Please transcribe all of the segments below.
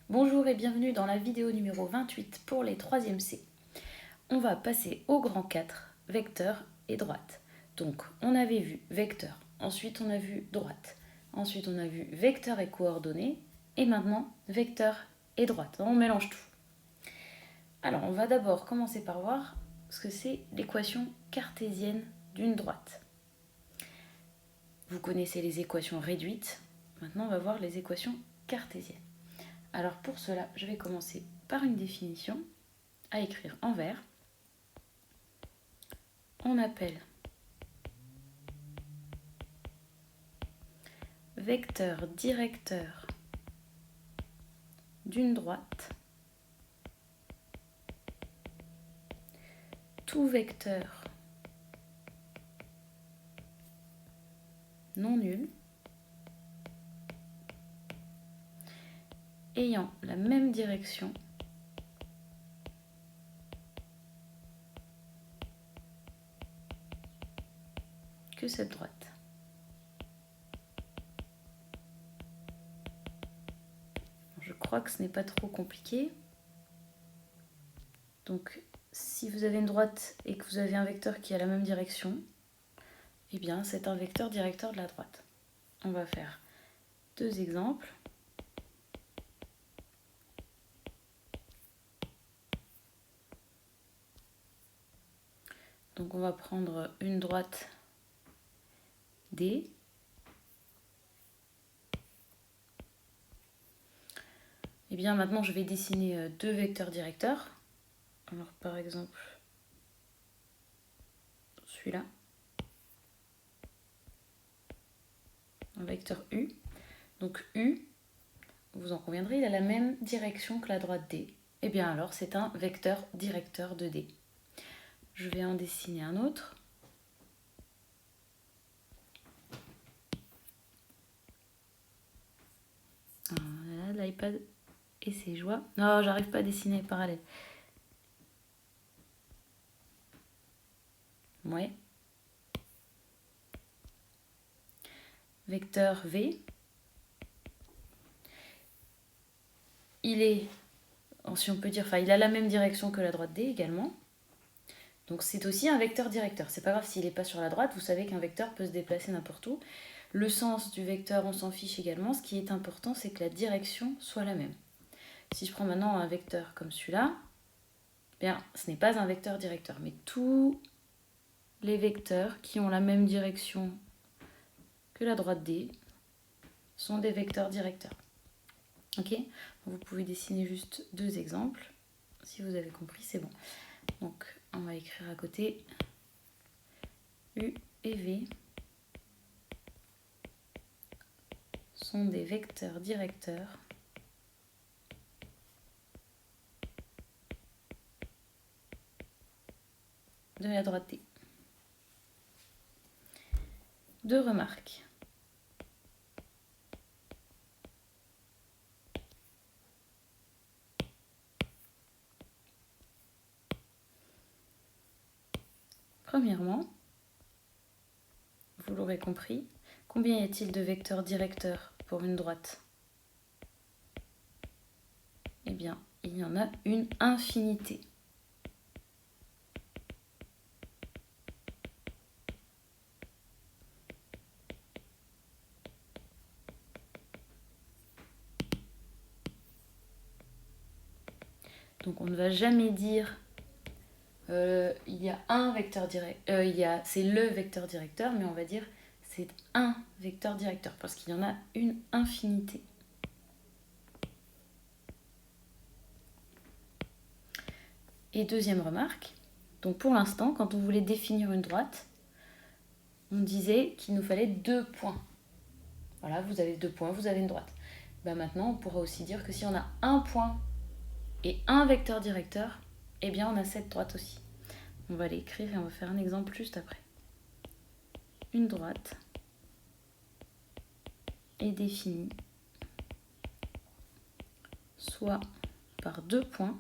Bonjour et bienvenue dans la vidéo numéro 28 pour les 3e C. On va passer au grand 4, vecteur et droite. Donc on avait vu vecteur, ensuite on a vu droite, ensuite on a vu vecteur et coordonnées, et maintenant vecteur et droite. On mélange tout. Alors on va d'abord commencer par voir ce que c'est l'équation cartésienne d'une droite. Vous connaissez les équations réduites, maintenant on va voir les équations cartésiennes. Alors pour cela, je vais commencer par une définition à écrire en vert. On appelle vecteur directeur d'une droite tout vecteur non nul ayant la même direction que cette droite. Je crois que ce n'est pas trop compliqué. Donc, si vous avez une droite et que vous avez un vecteur qui a la même direction, eh bien, c'est un vecteur directeur de la droite. On va faire 2 exemples. Donc, on va prendre une droite D. Et bien, maintenant, je vais dessiner 2 vecteurs directeurs. Alors, par exemple, celui-là. Un vecteur U. Donc U, vous en conviendrez, il a la même direction que la droite D. Et bien alors, c'est un vecteur directeur de D. Je vais en dessiner un autre. Voilà, l'iPad et ses joies. Non, j'arrive pas à dessiner parallèle. Ouais. Vecteur V. Il est, si on peut dire, il a la même direction que la droite D également. Donc c'est aussi un vecteur directeur. C'est pas grave s'il n'est pas sur la droite, vous savez qu'un vecteur peut se déplacer n'importe où. Le sens du vecteur, on s'en fiche également. Ce qui est important, c'est que la direction soit la même. Si je prends maintenant un vecteur comme celui-là, bien, ce n'est pas un vecteur directeur, mais tous les vecteurs qui ont la même direction que la droite D sont des vecteurs directeurs. Ok ? Vous pouvez dessiner juste 2 exemples. Si vous avez compris, c'est bon. Donc, on va écrire à côté U et V sont des vecteurs directeurs de la droite D. 2 remarques. Premièrement, vous l'aurez compris, combien y a-t-il de vecteurs directeurs pour une droite ? Eh bien, il y en a une infinité. Donc on ne va jamais dire il y a un vecteur directeur, c'est le vecteur directeur, mais on va dire c'est un vecteur directeur parce qu'il y en a une infinité. Et deuxième remarque, donc pour l'instant, quand on voulait définir une droite, on disait qu'il nous fallait 2 points. Voilà, vous avez 2 points, vous avez une droite. Ben maintenant, on pourra aussi dire que si on a un point et un vecteur directeur, eh bien on a cette droite aussi. On va l'écrire et on va faire un exemple juste après. Une droite est définie soit par 2 points,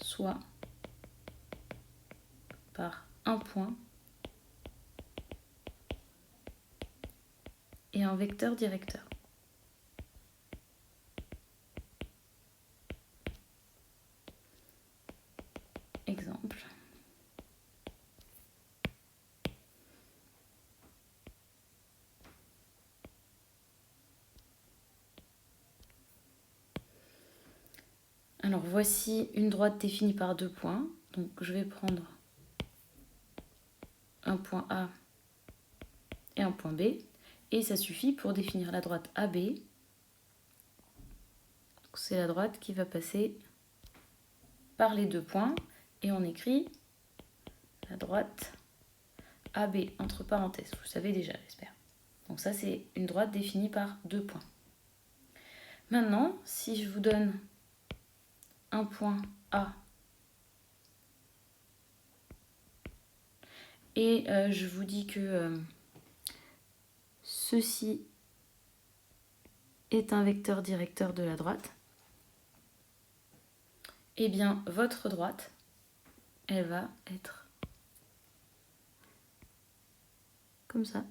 soit par un point et un vecteur directeur. Exemple. Alors voici une droite définie par 2 points. Donc je vais prendre un point A et un point B. Et ça suffit pour définir la droite AB. C'est la droite qui va passer par les 2 points. Et on écrit la droite AB entre parenthèses. Vous savez déjà, j'espère. Donc ça, c'est une droite définie par 2 points. Maintenant, si je vous donne un point A et je vous dis que ceci est un vecteur directeur de la droite, eh bien votre droite, elle va être comme ça.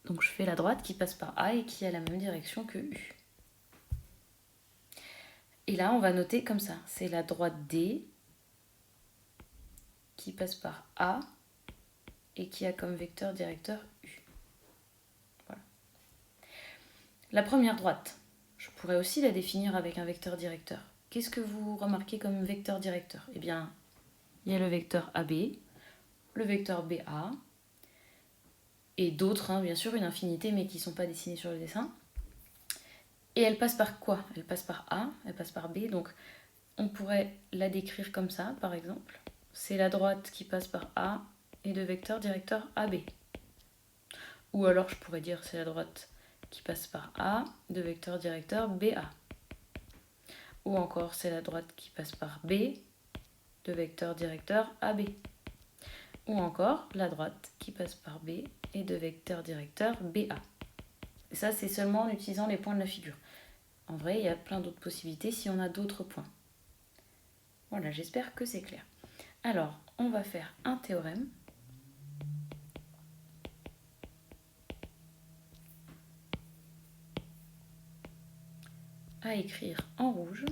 Donc je fais la droite qui passe par A et qui a la même direction que U. Et là, on va noter comme ça. C'est la droite D qui passe par A et qui a comme vecteur directeur U. Voilà. La première droite, je pourrais aussi la définir avec un vecteur directeur. Qu'est-ce que vous remarquez comme vecteur directeur? Eh bien, il y a le vecteur AB, le vecteur BA, et d'autres, bien sûr, une infinité, mais qui ne sont pas dessinés sur le dessin. Et elle passe par quoi? Elle passe par A, elle passe par B, donc on pourrait la décrire comme ça, par exemple. C'est la droite qui passe par A et le vecteur directeur AB. Ou alors je pourrais dire c'est la droite qui passe par A, de vecteur directeur BA. Ou encore c'est la droite qui passe par B, de vecteur directeur AB. Ou encore la droite qui passe par B et de vecteur directeur BA. Et ça, c'est seulement en utilisant les points de la figure. En vrai, il y a plein d'autres possibilités si on a d'autres points. Voilà, j'espère que c'est clair. Alors, on va faire un théorème. À écrire en rouge.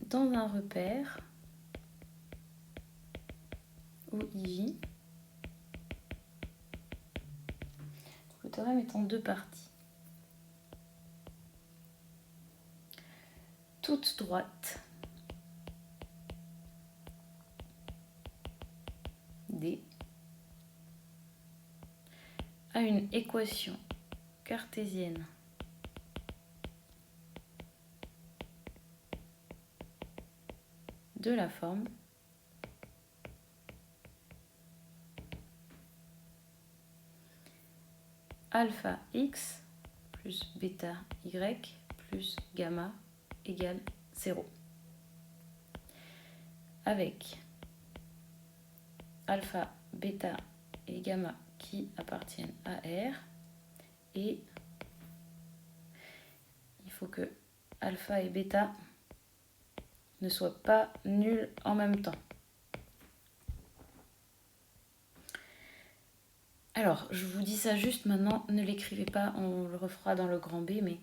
Dans un repère où il vit. Le théorème est en 2 parties. Toute droite D a une équation cartésienne de la forme alpha x plus bêta y plus gamma égale 0. Avec alpha, bêta et gamma qui appartiennent à R. Et il faut que alpha et bêta ne soient pas nuls en même temps. Alors, je vous dis ça juste maintenant, ne l'écrivez pas, on le refera dans le grand B, mais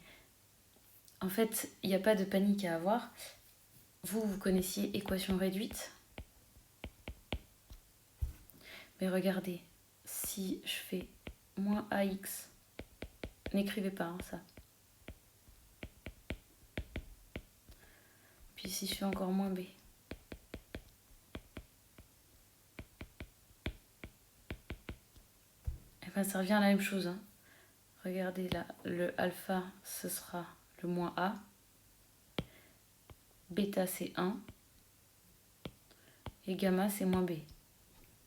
en fait, il n'y a pas de panique à avoir. Vous connaissiez équation réduite? Mais regardez, si je fais moins AX, n'écrivez pas ça. Puis si je fais encore moins B. Ben, ça revient à la même chose. Regardez là, le alpha, ce sera le moins A. Bêta, c'est 1. Et gamma, c'est moins B.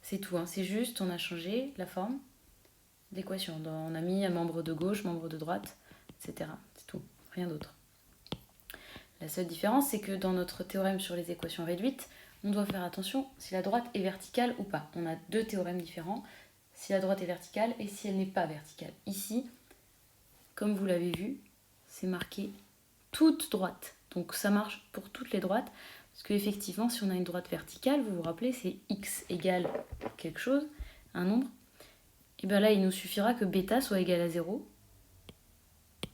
C'est tout. C'est juste, on a changé la forme d'équation. On a mis un membre de gauche, membre de droite, etc. C'est tout. Rien d'autre. La seule différence, c'est que dans notre théorème sur les équations réduites, on doit faire attention si la droite est verticale ou pas. On a 2 théorèmes différents. Si la droite est verticale et si elle n'est pas verticale. Ici, comme vous l'avez vu, c'est marqué toute droite. Donc ça marche pour toutes les droites. Parce qu'effectivement, si on a une droite verticale, vous vous rappelez, c'est x égale quelque chose, un nombre. Et bien là, il nous suffira que bêta soit égal à 0.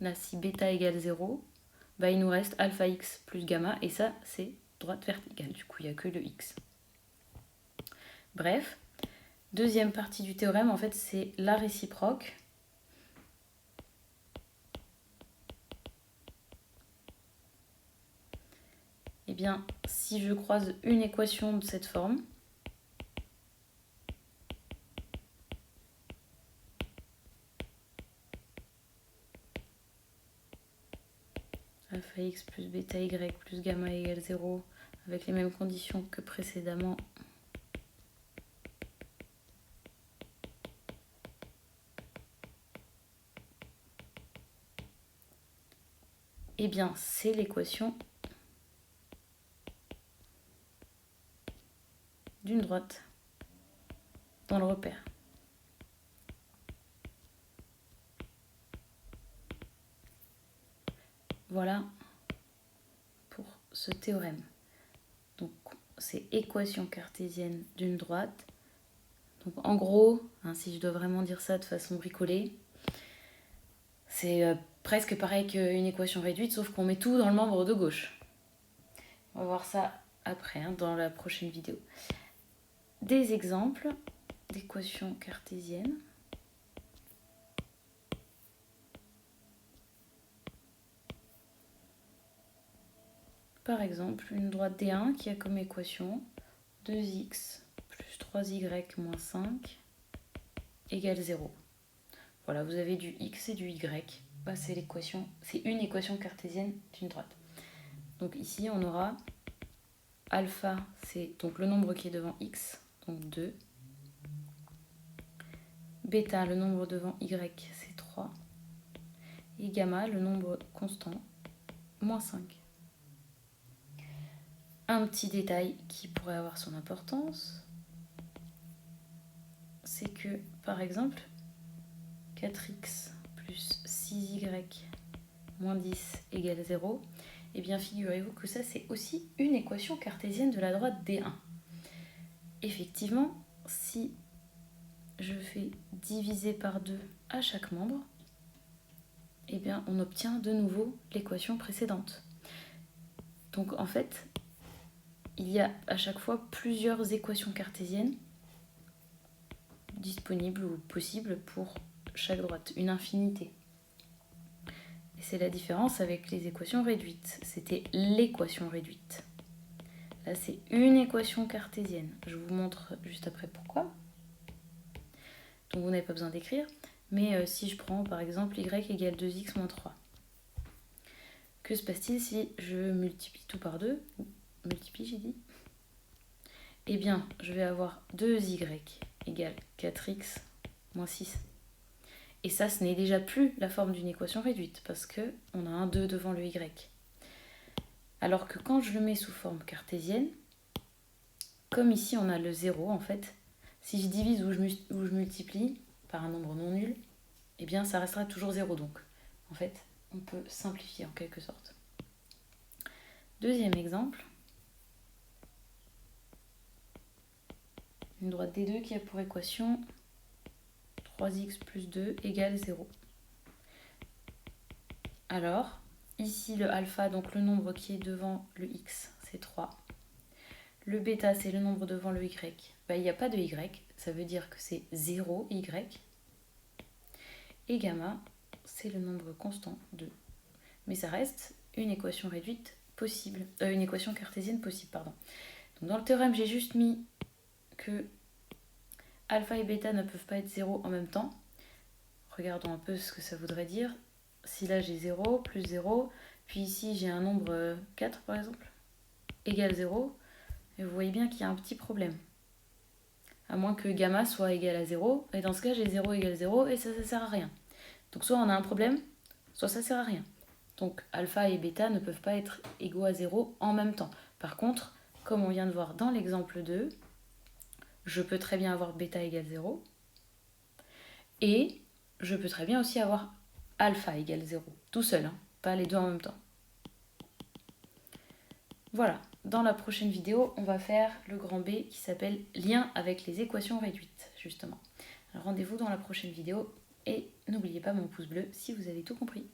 Là, si bêta égale 0, bah, il nous reste alpha x plus gamma, et ça, c'est droite verticale. Du coup, il n'y a que le x. Bref, deuxième partie du théorème, en fait, c'est la réciproque. Eh bien, si je croise une équation de cette forme, alpha x plus bêta y plus gamma égale 0, avec les mêmes conditions que précédemment, eh bien, c'est l'équation d'une droite dans le repère. Voilà pour ce théorème. Donc, c'est équation cartésienne d'une droite. Donc, en gros, hein, si je dois vraiment dire ça de façon bricolée, c'est presque pareil qu'une équation réduite, sauf qu'on met tout dans le membre de gauche. On va voir ça après, hein, dans la prochaine vidéo. Des exemples d'équations cartésiennes. Par exemple, une droite D1 qui a comme équation 2x plus 3y moins 5 égale 0. Voilà, vous avez du x et du y. Bah, c'est une équation cartésienne d'une droite. Donc ici, on aura alpha, c'est donc le nombre qui est devant x, donc 2. Bêta, le nombre devant y, c'est 3. Et gamma, le nombre constant, moins 5. Un petit détail qui pourrait avoir son importance, c'est que, par exemple, 4x plus 6y moins 10 égale 0, et bien figurez-vous que ça, c'est aussi une équation cartésienne de la droite D1. Effectivement, si je fais diviser par 2 à chaque membre, eh bien, on obtient de nouveau l'équation précédente. Donc, en fait, il y a à chaque fois plusieurs équations cartésiennes disponibles ou possibles pour chaque droite, une infinité. Et c'est la différence avec les équations réduites. C'était l'équation réduite. Là, c'est une équation cartésienne. Je vous montre juste après pourquoi. Donc, vous n'avez pas besoin d'écrire. Mais si je prends, par exemple, y égale 2x moins 3. Que se passe-t-il si je multiplie tout par 2 ? Multiplie, j'ai dit. Eh bien, je vais avoir 2y égale 4x moins 6. Et ça, ce n'est déjà plus la forme d'une équation réduite, parce qu'on a un 2 devant le y. Alors que quand je le mets sous forme cartésienne, comme ici on a le 0 en fait, si je divise ou je multiplie par un nombre non nul, eh bien ça restera toujours 0 donc. En fait, on peut simplifier en quelque sorte. Deuxième exemple. Une droite D2 qui a pour équation 3x plus 2 égale 0. Alors, ici le alpha, donc le nombre qui est devant le x, c'est 3. Le bêta, c'est le nombre devant le y. Ben, il n'y a pas de y, ça veut dire que c'est 0 y. Et gamma, c'est le nombre constant 2. Mais ça reste une équation réduite possible, une équation cartésienne possible, pardon. Donc dans le théorème, j'ai juste mis que alpha et bêta ne peuvent pas être 0 en même temps. Regardons un peu ce que ça voudrait dire. Si là j'ai 0, plus 0, puis ici j'ai un nombre 4 par exemple, égale 0, et vous voyez bien qu'il y a un petit problème. À moins que gamma soit égal à 0, et dans ce cas j'ai 0 égale 0, et ça sert à rien. Donc soit on a un problème, soit ça sert à rien. Donc alpha et bêta ne peuvent pas être égaux à 0 en même temps. Par contre, comme on vient de voir dans l'exemple 2, je peux très bien avoir bêta égale 0, et je peux très bien aussi avoir alpha égale 0, tout seul, hein, pas les deux en même temps. Voilà. dans la prochaine vidéo, on va faire le grand B qui s'appelle lien avec les équations réduites, justement. Alors rendez-vous dans la prochaine vidéo et n'oubliez pas mon pouce bleu si vous avez tout compris.